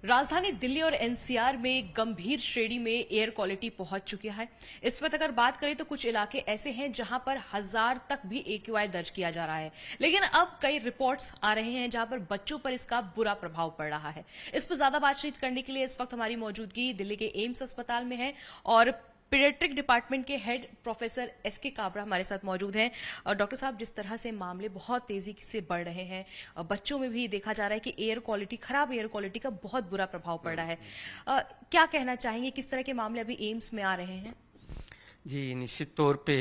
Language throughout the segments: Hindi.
राजधानी दिल्ली और एनसीआर में गंभीर श्रेणी में एयर क्वालिटी पहुंच चुकी है। इस वक्त अगर बात करें तो कुछ इलाके ऐसे हैं जहां पर 1000 तक भी AQI दर्ज किया जा रहा है, लेकिन अब कई रिपोर्ट्स आ रहे हैं जहां पर बच्चों पर इसका बुरा प्रभाव पड़ रहा है। इस पर ज्यादा बातचीत करने के लिए इस वक्त हमारी मौजूदगी दिल्ली के एम्स अस्पताल में है और पीडियाट्रिक डिपार्टमेंट के हेड प्रोफेसर SK काबरा हमारे साथ मौजूद हैं। और डॉक्टर साहब, जिस तरह से मामले बहुत तेजी से बढ़ रहे हैं, बच्चों में भी देखा जा रहा है कि खराब एयर क्वालिटी का बहुत बुरा प्रभाव पड़ रहा है। क्या कहना चाहेंगे, किस तरह के मामले अभी एम्स में आ रहे हैं? जी, निश्चित तौर पे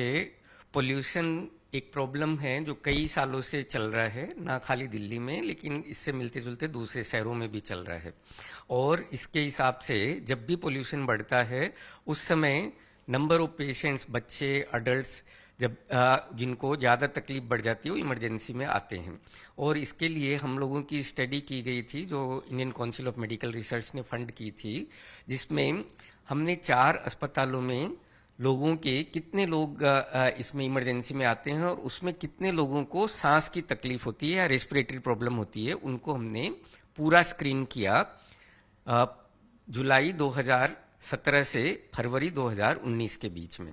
पोल्यूशन एक प्रॉब्लम है जो कई सालों से चल रहा है, ना खाली दिल्ली में लेकिन इससे मिलते जुलते दूसरे शहरों में भी चल रहा है। और इसके हिसाब से जब भी पोल्यूशन बढ़ता है उस समय नंबर ऑफ पेशेंट्स, बच्चे, अडल्ट्स जब जिनको ज़्यादा तकलीफ बढ़ जाती है वो इमरजेंसी में आते हैं। और इसके लिए हम लोगों की स्टडी की गई थी जो Indian council of medical research ने फंड की थी, जिसमें हमने 4 अस्पतालों में लोगों के कितने लोग इसमें इमरजेंसी में आते हैं और उसमें कितने लोगों को सांस की तकलीफ होती है या रेस्पिरेटरी प्रॉब्लम होती है, उनको हमने पूरा स्क्रीन किया जुलाई 2017 से फरवरी 2019 के बीच में।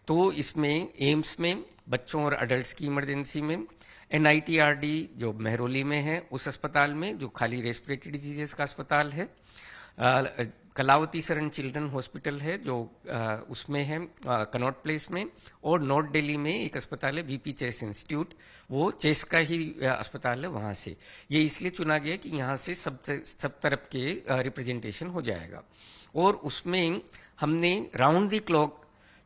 तो इसमें एम्स में बच्चों और अडल्ट्स की इमरजेंसी में, NITRD जो मेहरौली में है उस अस्पताल में जो खाली रेस्पिरेटरी डिजीजेस का अस्पताल है, कलावती शरण चिल्ड्रन हॉस्पिटल है जो उसमें है कनॉट प्लेस में, और नॉर्थ दिल्ली में एक अस्पताल है VP चेस इंस्टीट्यूट, वो चेस का ही अस्पताल है। वहां से ये इसलिए चुना गया कि यहाँ से सब तरफ के रिप्रेजेंटेशन हो जाएगा। और उसमें हमने राउंड द क्लॉक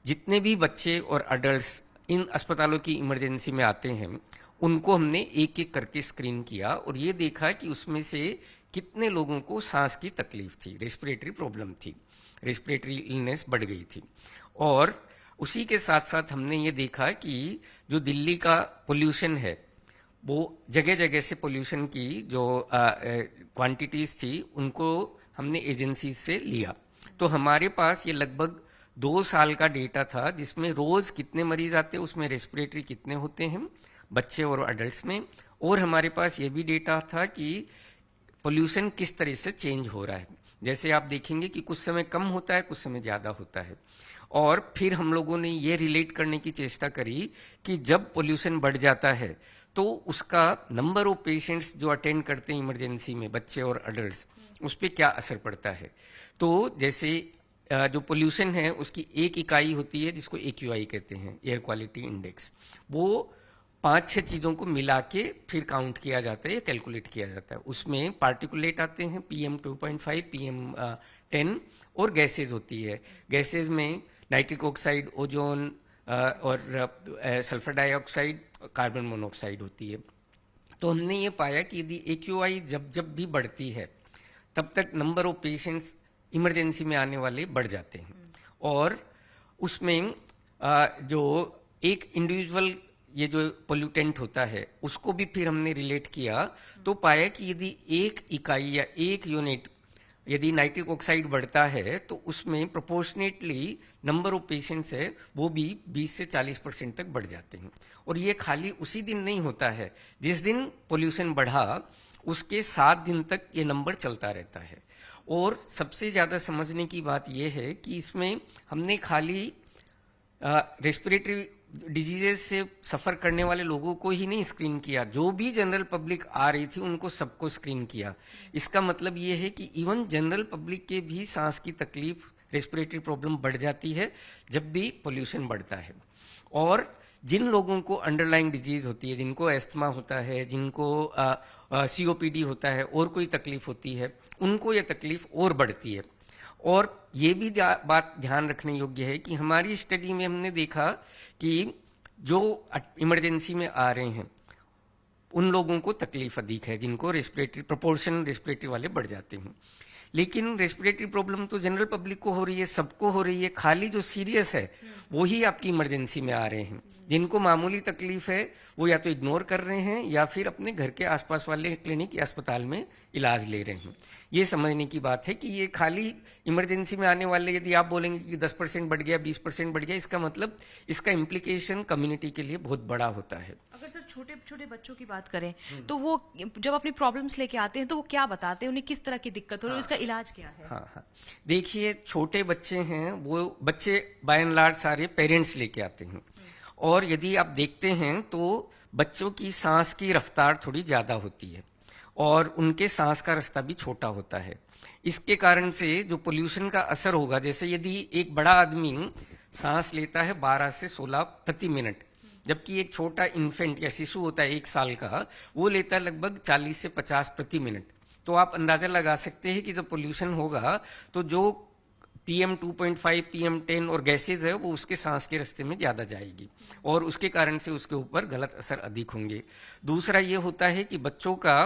जितने भी बच्चे और अडल्ट्स इन अस्पतालों की इमरजेंसी में आते हैं उनको हमने एक एक करके स्क्रीन किया और ये देखा कि उसमें से कितने लोगों को सांस की तकलीफ थी, रेस्पिरेटरी प्रॉब्लम थी, रेस्पिरेटरी इलनेस बढ़ गई थी। और उसी के साथ साथ हमने ये देखा कि जो दिल्ली का पोल्यूशन है वो जगह जगह से पोल्यूशन की जो क्वांटिटीज थी उनको हमने एजेंसीज से लिया। तो हमारे पास ये लगभग 2 साल का डेटा था जिसमें रोज कितने मरीज आते, उसमें रेस्पिरेटरी कितने होते हैं बच्चे और अडल्ट्स में, और हमारे पास ये भी डेटा था कि पोल्यूशन किस तरह से चेंज हो रहा है। जैसे आप देखेंगे कि कुछ समय कम होता है, कुछ समय ज्यादा होता है। और फिर हम लोगों ने ये रिलेट करने की चेष्टा करी कि जब पोल्यूशन बढ़ जाता है तो उसका नंबर ऑफ पेशेंट्स जो अटेंड करते हैं इमरजेंसी में, बच्चे और अडल्ट्स, उस पर क्या असर पड़ता है। तो जैसे जो पोल्यूशन है उसकी एक इकाई होती है जिसको AQI कहते हैं, एयर क्वालिटी इंडेक्स। वो 5-6 चीजों को मिला के फिर काउंट किया जाता है या कैलकुलेट किया जाता है। उसमें पार्टिकुलेट आते हैं PM2.5, PM10, और गैसेज होती है। गैसेज में नाइट्रिक ऑक्साइड, ओजोन और सल्फर डाइऑक्साइड, कार्बन मोनोऑक्साइड होती है। तो हमने ये पाया कि यदि AQI जब भी बढ़ती है तब तक नंबर ऑफ पेशेंट्स इमरजेंसी में आने वाले बढ़ जाते हैं। और उसमें जो एक इंडिविजुअल ये जो पोल्यूटेंट होता है उसको भी फिर हमने रिलेट किया तो पाया कि यदि एक इकाई या एक यूनिट यदि नाइट्रिक ऑक्साइड बढ़ता है तो उसमें प्रोपोर्शनेटली नंबर ऑफ पेशेंट्स है वो भी 20 से 40% तक बढ़ जाते हैं। और ये खाली उसी दिन नहीं होता है, जिस दिन पोल्यूशन बढ़ा उसके 7 दिन तक ये नंबर चलता रहता है। और सबसे ज्यादा समझने की बात यह है कि इसमें हमने खाली रेस्पिरेटरी डिजीजेस से सफर करने वाले लोगों को ही नहीं स्क्रीन किया, जो भी जनरल पब्लिक आ रही थी उनको सबको स्क्रीन किया। इसका मतलब ये है कि इवन जनरल पब्लिक के भी सांस की तकलीफ, रेस्पिरेटरी प्रॉब्लम बढ़ जाती है जब भी पोल्यूशन बढ़ता है। और जिन लोगों को अंडरलाइंग डिजीज होती है, जिनको एस्थमा होता है, जिनको COPD होता है और कोई तकलीफ होती है, उनको ये तकलीफ और बढ़ती है। और ये भी बात ध्यान रखने योग्य है कि हमारी स्टडी में हमने देखा कि जो इमरजेंसी में आ रहे हैं उन लोगों को तकलीफ अधिक है जिनको रेस्पिरेटरी वाले बढ़ जाते हैं। लेकिन रेस्पिरेटरी प्रॉब्लम तो जनरल पब्लिक को हो रही है, सबको हो रही है, खाली जो सीरियस है वो ही आपकी इमरजेंसी में आ रहे हैं। जिनको मामूली तकलीफ है वो या तो इग्नोर कर रहे हैं या फिर अपने घर के आसपास वाले क्लिनिक या अस्पताल में इलाज ले रहे हैं। ये समझने की बात है कि ये खाली इमरजेंसी में आने वाले, यदि आप बोलेंगे कि 10% बढ़ गया, 20% बढ़ गया, इसका मतलब इसका इम्प्लीकेशन कम्युनिटी के लिए बहुत बड़ा होता है। अगर सर छोटे छोटे बच्चों की बात करें तो वो जब अपनी प्रॉब्लम्स लेके आते हैं तो वो क्या बताते हैं, उन्हें किस तरह की दिक्कत हो रही है, इसका इलाज क्या है? हाँ हाँ, देखिए छोटे बच्चे हैं, वो बच्चे बाय एंड लार्ज सारे पेरेंट्स लेके आते हैं, और यदि आप देखते हैं तो बच्चों की सांस की रफ्तार थोड़ी ज्यादा होती है और उनके सांस का रास्ता भी छोटा होता है। इसके कारण से जो पोल्यूशन का असर होगा, जैसे यदि एक बड़ा आदमी सांस लेता है 12 से 16 प्रति मिनट, जबकि एक छोटा इन्फेंट या शिशु होता है 1 साल का, वो लेता है लगभग 40 से 50 प्रति मिनट। तो आप अंदाजा लगा सकते हैं कि जब पोल्यूशन होगा तो जो PM 2.5, PM 10 और गैसेज है वो उसके सांस के रास्ते में ज्यादा जाएगी और उसके कारण से उसके ऊपर गलत असर अधिक होंगे। दूसरा ये होता है कि बच्चों का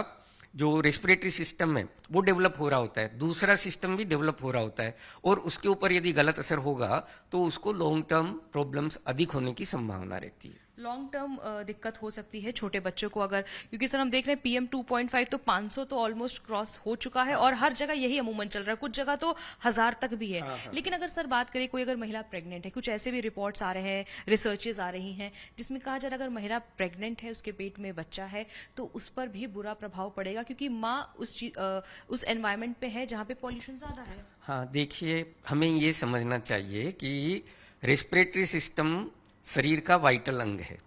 जो रेस्पिरेटरी सिस्टम है वो डेवलप हो रहा होता है, दूसरा सिस्टम भी डेवलप हो रहा होता है, और उसके ऊपर यदि गलत असर होगा तो उसको लॉन्ग टर्म प्रॉब्लम्स अधिक होने की संभावना रहती है। लॉन्ग टर्म दिक्कत हो सकती है छोटे बच्चों को, अगर क्योंकि सर हम देख रहे हैं PM 2.5 तो 500 तो ऑलमोस्ट क्रॉस हो चुका है और हर जगह यही अमूमन चल रहा है, कुछ जगह तो 1000 तक भी है। लेकिन अगर सर बात करें कोई अगर महिला प्रेग्नेंट है, कुछ ऐसे भी रिपोर्ट्स आ रहे हैं, रिसर्चेस आ रही हैं जिसमें कहा जा रहा है अगर महिला प्रेग्नेंट है, उसके पेट में बच्चा है तो उस पर भी बुरा प्रभाव पड़ेगा क्योंकि माँ उस एनवायरमेंट पे है जहाँ पे पॉल्यूशन ज्यादा है। हाँ, देखिए हमें ये समझना चाहिए कि रेस्पिरेटरी सिस्टम शरीर का वाइटल अंग है।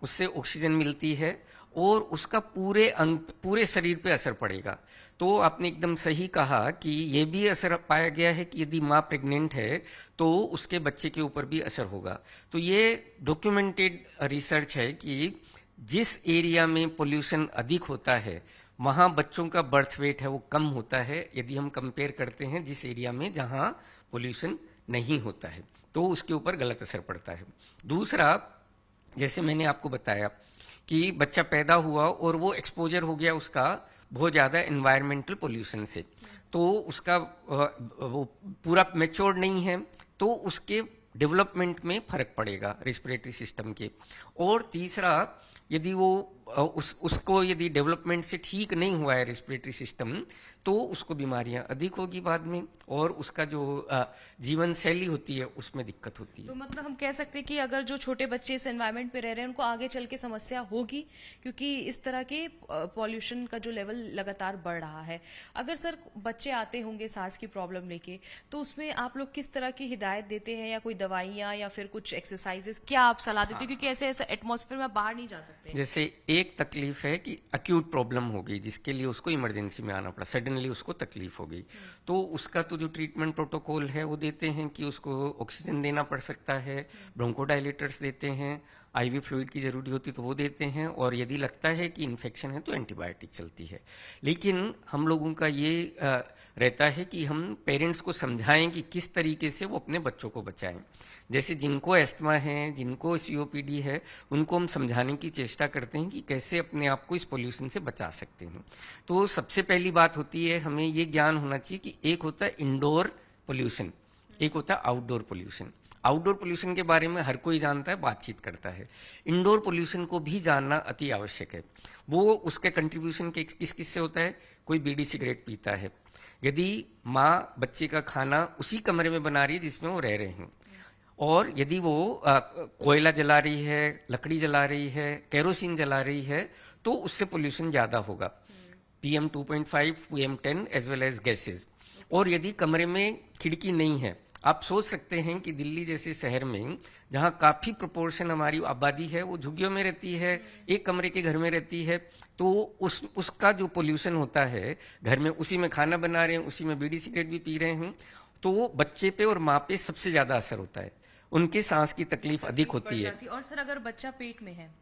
उससे ऑक्सीजन मिलती है और उसका पूरे शरीर पे असर पड़ेगा। तो आपने एकदम सही कहा कि ये भी असर पाया गया है कि यदि माँ प्रेग्नेंट है तो उसके बच्चे के ऊपर भी असर होगा। तो ये डॉक्यूमेंटेड रिसर्च है कि जिस एरिया में पोल्यूशन अधिक होता है वहां बच्चों का बर्थ वेट है वो कम होता है, यदि हम कंपेयर करते हैं जिस एरिया में जहां पोल्यूशन नहीं होता है, तो उसके ऊपर गलत असर पड़ता है। दूसरा, जैसे मैंने आपको बताया कि बच्चा पैदा हुआ और वो एक्सपोजर हो गया उसका बहुत ज्यादा एनवायरमेंटल पोल्यूशन से, तो उसका वो पूरा मैच्योर्ड नहीं है तो उसके डेवलपमेंट में फर्क पड़ेगा रेस्पिरेटरी सिस्टम के। और तीसरा, यदि वो उसको यदि डेवलपमेंट से ठीक नहीं हुआ है रेस्पिरेटरी सिस्टम तो उसको बीमारियां अधिक होगी बाद में और उसका जो जीवन शैली होती है उसमें दिक्कत होती है। तो मतलब हम कह सकते हैं कि अगर जो छोटे बच्चे इस एनवायरनमेंट पे रह रहे हैं उनको आगे चल के समस्या होगी क्योंकि इस तरह के पॉल्यूशन का जो लेवल लगातार बढ़ रहा है। अगर सर बच्चे आते होंगे सांस की प्रॉब्लम लेके तो उसमें आप लोग किस तरह की हिदायत देते हैं या कोई दवाइयां या फिर कुछ एक्सरसाइजेस क्या आप सलाह देते हैं? क्योंकि ऐसे एटमॉस्फेयर में बाहर नहीं जा सकते। जैसे एक तकलीफ है कि अक्यूट प्रॉब्लम हो गई जिसके लिए उसको इमरजेंसी में आना पड़ा, सडनली उसको तकलीफ हो गई, तो उसका तो जो ट्रीटमेंट प्रोटोकॉल है वो देते हैं कि उसको ऑक्सीजन देना पड़ सकता है, ब्रोंकोडायलेटर्स देते हैं, IV फ्लूइड की जरूरी होती तो वो देते हैं, और यदि लगता है कि इन्फेक्शन है तो एंटीबायोटिक चलती है। लेकिन हम लोगों का ये रहता है कि हम पेरेंट्स को समझाएं कि किस तरीके से वो अपने बच्चों को बचाएं। जैसे जिनको एस्थमा है, जिनको COPD है, उनको हम समझाने की चेष्टा करते हैं कि कैसे अपने आप को इस पोल्यूशन से बचा सकते हैं। तो सबसे पहली बात होती है हमें ये ज्ञान होना चाहिए कि एक होता है इंडोर पोल्यूशन, एक होता है आउटडोर पोल्यूशन। आउटडोर पोल्यूशन के बारे में हर कोई जानता है, बातचीत करता है। इंडोर पोल्यूशन को भी जानना अति आवश्यक है। वो उसके कंट्रीब्यूशन के किस किस से होता है? कोई बीड़ी सिगरेट पीता है, यदि माँ बच्चे का खाना उसी कमरे में बना रही है जिसमें वो रह रहे हैं, और यदि वो कोयला जला रही है, लकड़ी जला रही है, केरोसिन जला रही है, तो उससे पोल्यूशन ज्यादा होगा, PM 2.5, PM 10 as well as gases. और यदि कमरे में खिड़की नहीं है, आप सोच सकते हैं कि दिल्ली जैसे शहर में जहां काफी प्रोपोर्शन हमारी आबादी है वो झुग्गियों में रहती है, एक कमरे के घर में रहती है, तो उसका जो पोल्यूशन होता है, घर में उसी में खाना बना रहे हैं, उसी में बीड़ी सिगरेट भी पी रहे हैं, तो बच्चे पे और माँ पे सबसे ज्यादा असर होता है, उनकी सांस की तकलीफ अधिक होती है। और सर अगर बच्चा पेट में है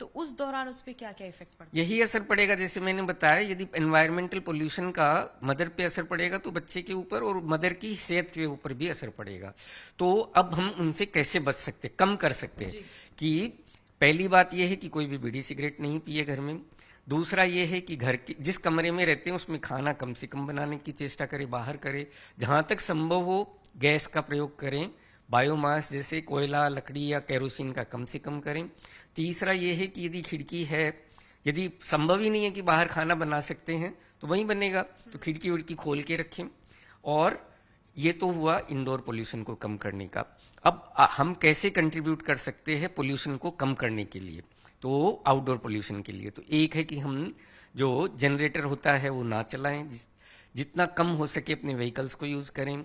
तो उस दौरान उस पे क्या क्या इफेक्ट पड़ता है? यही असर पड़ेगा, जैसे मैंने बताया, यदि एनवायरमेंटल पोल्यूशन का मदर पे असर पड़ेगा तो बच्चे के ऊपर और मदर की सेहत के ऊपर भी असर पड़ेगा। तो अब हम उनसे कैसे बच सकते, कम कर सकते हैं कि पहली बात यह है कि कोई भी बीड़ी सिगरेट नहीं पिए घर में। दूसरा ये है कि घर के जिस कमरे में रहते हैं उसमें खाना कम से कम बनाने की चेष्टा करें, बाहर करें, जहां तक संभव हो गैस का प्रयोग करें, बायोमास जैसे कोयला, लकड़ी या केरोसिन का कम से कम करें। तीसरा ये है कि यदि खिड़की है, यदि संभव ही नहीं है कि बाहर खाना बना सकते हैं तो वहीं बनेगा, तो खिड़की विड़की खोल के रखें। और ये तो हुआ इंडोर पोल्यूशन को कम करने का। अब हम कैसे कंट्रीब्यूट कर सकते हैं पोल्यूशन को कम करने के लिए, तो आउटडोर पोल्यूशन के लिए तो एक है कि हम जो जनरेटर होता है वो ना चलाएं, जितना कम हो सके अपने व्हीकल्स को यूज करें,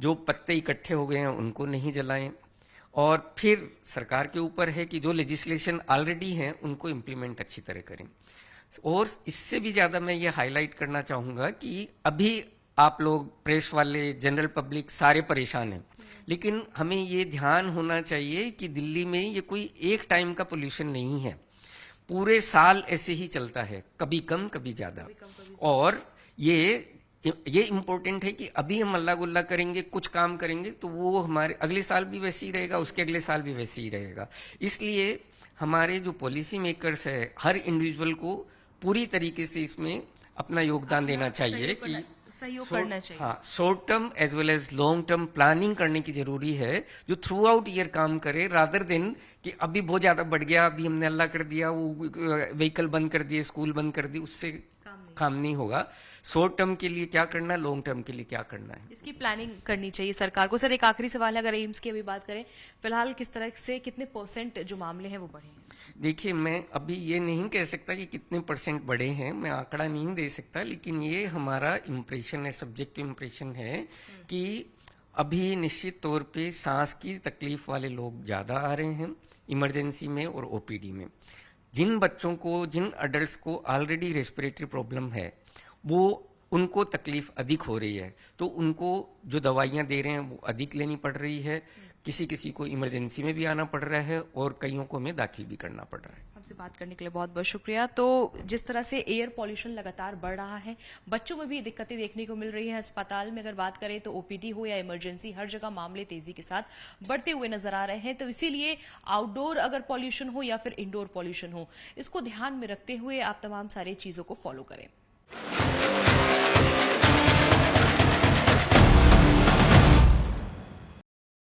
जो पत्ते इकट्ठे हो गए हैं उनको नहीं जलाएं, और फिर सरकार के ऊपर है कि जो लेजिस्लेशन ऑलरेडी है उनको इम्प्लीमेंट अच्छी तरह करें। और इससे भी ज्यादा मैं ये हाईलाइट करना चाहूंगा कि अभी आप लोग, प्रेस वाले, जनरल पब्लिक सारे परेशान हैं, लेकिन हमें ये ध्यान होना चाहिए कि दिल्ली में ये कोई एक टाइम का पोल्यूशन नहीं है, पूरे साल ऐसे ही चलता है, कभी कम कभी ज्यादा। और ये इम्पोर्टेंट है कि अभी हम अल्लाह गुल्ला करेंगे, कुछ काम करेंगे तो वो हमारे अगले साल भी वैसे ही रहेगा, उसके अगले साल भी वैसे ही रहेगा। इसलिए हमारे जो पॉलिसी मेकर्स है, हर इंडिविजुअल को पूरी तरीके से इसमें अपना योगदान देना चाहिए कि सहयोग करना चाहिए। हाँ, short term as well as long term planning करने की जरूरी है, जो थ्रू आउट ईयर काम करे, रादर देन कि अभी बहुत ज्यादा बढ़ गया, अभी हमने अल्लाह कर दिया, वो व्हीकल बंद कर दिए, स्कूल बंद कर दी, उससे काम नहीं होगा। शॉर्ट टर्म के लिए क्या करना है, लॉन्ग टर्म के लिए क्या करना है, इसकी प्लानिंग करनी चाहिए सरकार को। सर, एक आखिरी सवाल है, अगर एम्स की अभी बात करें, फिलहाल किस तरह से कितने % जो मामले हैं वो बढ़े हैं? देखिए, मैं अभी ये नहीं कह सकता कि कितने % बढ़े हैं, मैं आंकड़ा नहीं दे सकता, लेकिन ये हमारा इम्प्रेशन है, सब्जेक्टिव इम्प्रेशन है कि अभी निश्चित तौर पे सांस की तकलीफ वाले लोग ज्यादा आ रहे हैं इमरजेंसी में और ओपीडी में। जिन बच्चों को, जिन अडल्ट्स को ऑलरेडी रेस्पिरेटरी प्रॉब्लम है, वो उनको तकलीफ अधिक हो रही है, तो उनको जो दवाइयां दे रहे हैं वो अधिक लेनी पड़ रही है, किसी किसी को इमरजेंसी में भी आना पड़ रहा है और कईयों को हमें दाखिल भी करना पड़ रहा है। हमसे बात करने के लिए बहुत बहुत शुक्रिया। तो जिस तरह से एयर पॉल्यूशन लगातार बढ़ रहा है, बच्चों में भी दिक्कतें देखने को मिल रही है। अस्पताल में अगर बात करें तो ओपीडी हो या इमरजेंसी, हर जगह मामले तेजी के साथ बढ़ते हुए नजर आ रहे हैं। तो इसीलिए आउटडोर अगर पॉल्यूशन हो या फिर इंडोर पॉल्यूशन हो, इसको ध्यान में रखते हुए आप तमाम सारी चीजों को फॉलो करें।